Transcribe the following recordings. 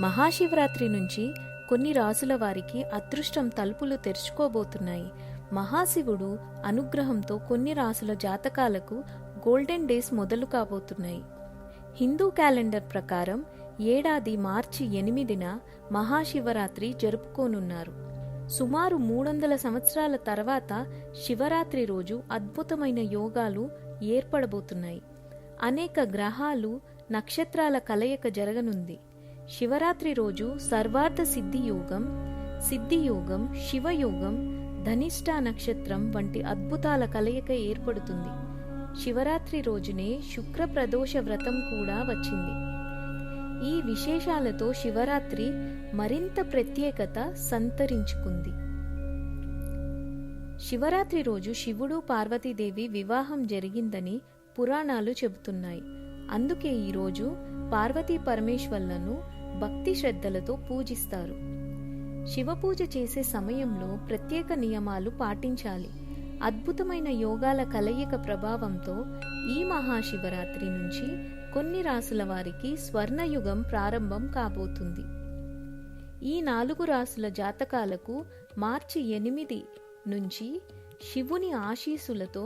మహాశివరాత్రి నుంచి కొన్ని రాసుల వారికి అదృష్టం తలుపులు తెరుచుకోబోతున్నాయి. మహాశివుడు అనుగ్రహంతో కొన్ని రాసుల జాతకాలకు గోల్డెన్ డేస్ మొదలు కాబోతున్నాయి. హిందూ క్యాలెండర్ ప్రకారం ఏడాది మార్చి 8న మహాశివరాత్రి జరుపుకోనున్నారు. సుమారు 300 సంవత్సరాల తర్వాత శివరాత్రి రోజు అద్భుతమైన యోగాలు ఏర్పడబోతున్నాయి. అనేక గ్రహాలు, నక్షత్రాల కలయిక జరగనుంది. శివరాత్రి రోజు సర్వార్థ సిద్ధియోగం, శివయోగం, ధనిష్ట నక్షత్రం వంటి అద్భుతాల కలయిక ఏర్పడుతుంది. శివరాత్రి రోజునే శుక్ర ప్రదోష వ్రతం కూడా వచ్చింది. ఈ విశేషాలతో శివరాత్రి మరింత ప్రత్యేకత సంతరించుకుంది. శివరాత్రి రోజు శివుడు, పార్వతీదేవి వివాహం జరిగిందని పురాణాలు చెబుతున్నాయి. అందుకే ఈరోజు పార్వతీ పరమేశ్వర్లను భక్తి శ్రద్ధలతో పూజిస్తారు. శివపూజ చేసే సమయంలో ప్రత్యేక నియమాలు పాటించాలి. అద్భుతమైన యోగాల కలయిక ప్రభావంతో ఈ మహాశివరాత్రి నుంచి కొన్ని రాసుల వారికి స్వర్ణయుగం ప్రారంభం కాబోతుంది. ఈ 4 రాసుల జాతకాలకు మార్చి 8 నుంచి శివుని ఆశీస్సులతో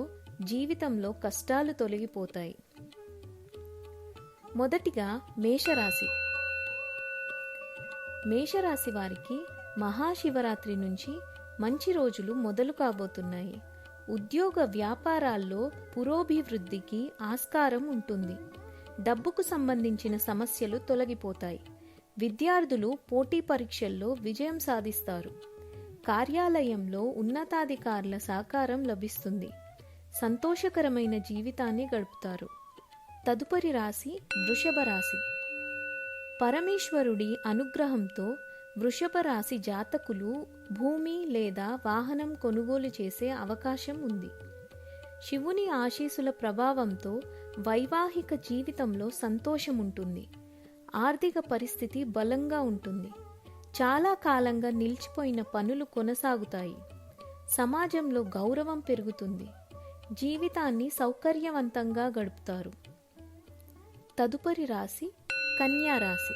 జీవితంలో కష్టాలు తొలగిపోతాయి. మొదటిగా మేషరాశి వారికి మహాశివరాత్రి నుంచి మంచి రోజులు మొదలు కాబోతున్నాయి. ఉద్యోగ వ్యాపారాల్లో పురోభివృద్ధికి ఆస్కారం ఉంటుంది. డబ్బుకు సంబంధించిన సమస్యలు తొలగిపోతాయి. విద్యార్థులు పోటీ పరీక్షల్లో విజయం సాధిస్తారు. కార్యాలయంలో ఉన్నతాధికారుల సహకారం లభిస్తుంది. సంతోషకరమైన జీవితాన్ని గడుపుతారు. తదుపరి రాశి వృషభ రాశి. పరమేశ్వరుడి అనుగ్రహంతో వృషభ రాశి జాతకులు భూమి లేదా వాహనం కొనుగోలు చేసే అవకాశం ఉంది. శివుని ఆశీస్సుల ప్రభావంతో వైవాహిక జీవితంలో సంతోషం ఉంటుంది. ఆర్థిక పరిస్థితి బలంగా ఉంటుంది. చాలా కాలంగా నిలిచిపోయిన పనులు కొనసాగుతాయి. సమాజంలో గౌరవం పెరుగుతుంది. జీవితాన్ని సౌకర్యవంతంగా గడుపుతారు. తదుపరి రాశి కన్యా రాశి.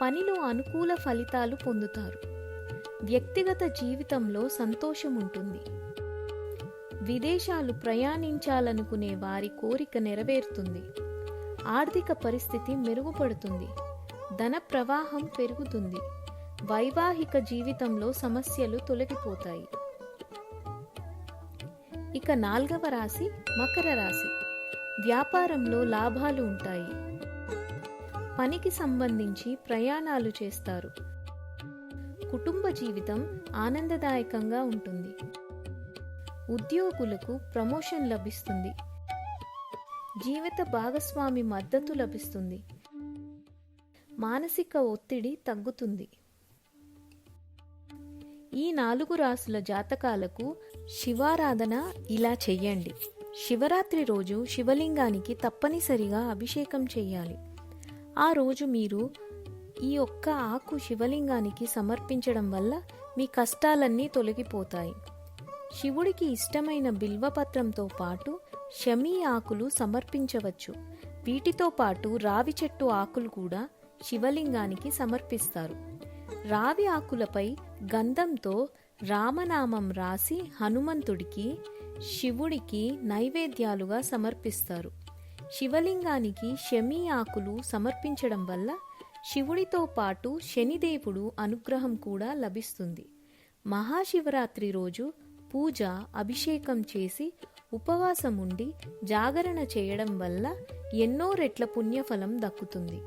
పనిలో అనుకూల ఫలితాలు పొందుతారు. వ్యక్తిగత జీవితంలో సంతోషం ఉంటుంది. విదేశాలు ప్రయాణించాలనుకునే వారి కోరిక నెరవేరుతుంది. ఆర్థిక పరిస్థితి మెరుగుపడుతుంది. ధన ప్రవాహం పెరుగుతుంది. వైవాహిక జీవితంలో సమస్యలు తొలగిపోతాయి. ఇక 4వ రాశి మకర రాశి. వ్యాపారంలో లాభాలు ఉంటాయి. పనికి సంబంధించి ప్రయాణాలు చేస్తారు. కుటుంబ జీవితం ఆనందదాయకంగా ఉంటుంది. ఉద్యోగులకు ప్రమోషన్ లభిస్తుంది. జీవిత భాగస్వామి మద్దతు లభిస్తుంది. మానసిక ఒత్తిడి తగ్గుతుంది. ఈ 4 రాసుల జాతకాలకు శివారాధన ఇలా చెయ్యండి. శివరాత్రి రోజు శివలింగానికి తప్పనిసరిగా అభిషేకం చెయ్యాలి. ఆ రోజు మీరు ఈ ఒక్క ఆకు శివలింగానికి సమర్పించడం వల్ల మీ కష్టాలన్నీ తొలగిపోతాయి. శివుడికి ఇష్టమైన బిల్వపత్రంతో పాటు శమీ ఆకులు సమర్పించవచ్చు. వీటితో పాటు రావి చెట్టు ఆకులు కూడా శివలింగానికి సమర్పిస్తారు. రావి ఆకులపై గంధంతో రామనామం రాసి హనుమంతుడికి, శివుడికి నైవేద్యాలుగా సమర్పిస్తారు. శివలింగానికి శమీ ఆకులు సమర్పించడం వల్ల శివుడితో పాటు శనిదేవుడు అనుగ్రహం కూడా లభిస్తుంది. మహాశివరాత్రి రోజు పూజ, అభిషేకం చేసి ఉపవాసం ఉండి జాగరణ చేయడం వల్ల ఎన్నో రెట్ల పుణ్యఫలం దక్కుతుంది.